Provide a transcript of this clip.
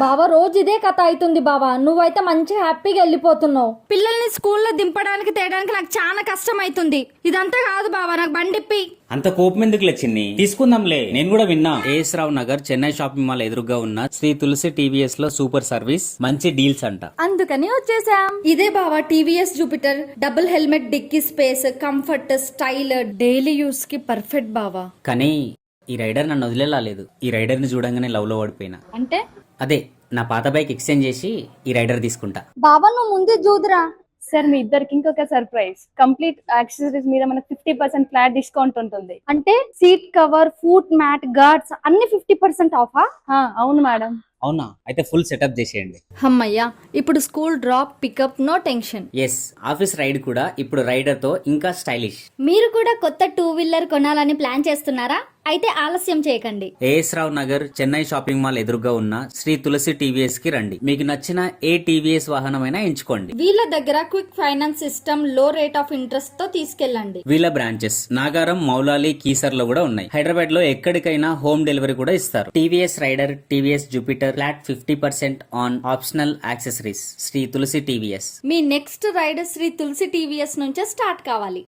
బావా రోజు ఇదే కథ అవుతుంది బావా. నువ్వైతే మంచి హ్యాపీగా వెళ్ళిపోతున్నావు. పిల్లల్ని స్కూల్లో దింపడానికి తేయడానికి నాకు చాలా కష్టం అవుతుంది. ఇదంతా కాదు బావా, నాకు బండిప్పి. అంత కోపం ఎందుకు లేచింది? తీసుకుందాంలే. నేను కూడా విన్నా. AS Rao Nagar Chennai shopping mall ఎదురుగా ఉన్న శ్రీ తులసి టీవీఎస్ లో సూపర్ సర్వీస్, మంచి డీల్స్ అంట. అందుకని వచ్చేసాం. ఇదే బావా TVS Jupiter. Double helmet, dicky space, comfort, style, daily use కి పర్ఫెక్ట్ బావా. కానీ ఈ రైడర్ నన్ను వదిలేలేదు. ఈ రైడర్ ని చూడంగానే లవ్ లో పడిపోయినా. అంటే అదే నా పాత బైక్ ఎక్స్చేంజ్ చేసి ఈ రైడర్ తీసుకుంటా. బావా నువ్వు ముందే చూదురా. సార్ మీ ఇద్దరికి ఇంకొక సర్ప్రైజ్. కంప్లీట్ యాక్సెసరీస్ మీద మనకు 50% ఫ్లాట్ డిస్కౌంట్ ఉంటుంది. అంటే seat cover, foot mat, guards అన్ని 50% ఆఫా? అవును మేడం. అవునా? అయితే ఫుల్ సెటప్ చేసేయండి. అమ్మయ్యా, ఇప్పుడు school drop pickup no tension. Yes, office ride కూడా ఇప్పుడు రైడర్ తో ఇంకా స్టైలిష్. మీరు కూడా కొత్త 2 వీలర్ కొనాలని ప్లాన్ చేస్తున్నారా? అయితే ఆలస్యం చేయకండి. As Rao Nagar Chennai shopping mall ఎదురుగా ఉన్న శ్రీ తులసి టీవీఎస్ కి రండి. మీకు నచ్చిన ఏ టీవీఎస్ వాహనమైనా ఎంచుకోండి. వీళ్ళ దగ్గర క్విక్ ఫైనాన్స్ సిస్టమ్, లో రేట్ ఆఫ్ ఇంట్రెస్ట్ తో తీసుకెళ్ళండి. వీళ్ళ బ్రాంచెస్ నాగారం, మౌలాలి, కీసర్ లో కూడా ఉన్నాయి. హైదరాబాద్ లో ఎక్కడికైనా హోమ్ డెలివరీ కూడా ఇస్తారు. TVS Rider, TVS Jupiter, flat 50% on optional accessories. Shri Tulasi TVS. మీ నెక్స్ట్ రైడ్ శ్రీ తులసి టీవీఎస్ నుంచే స్టార్ట్ కావాలి.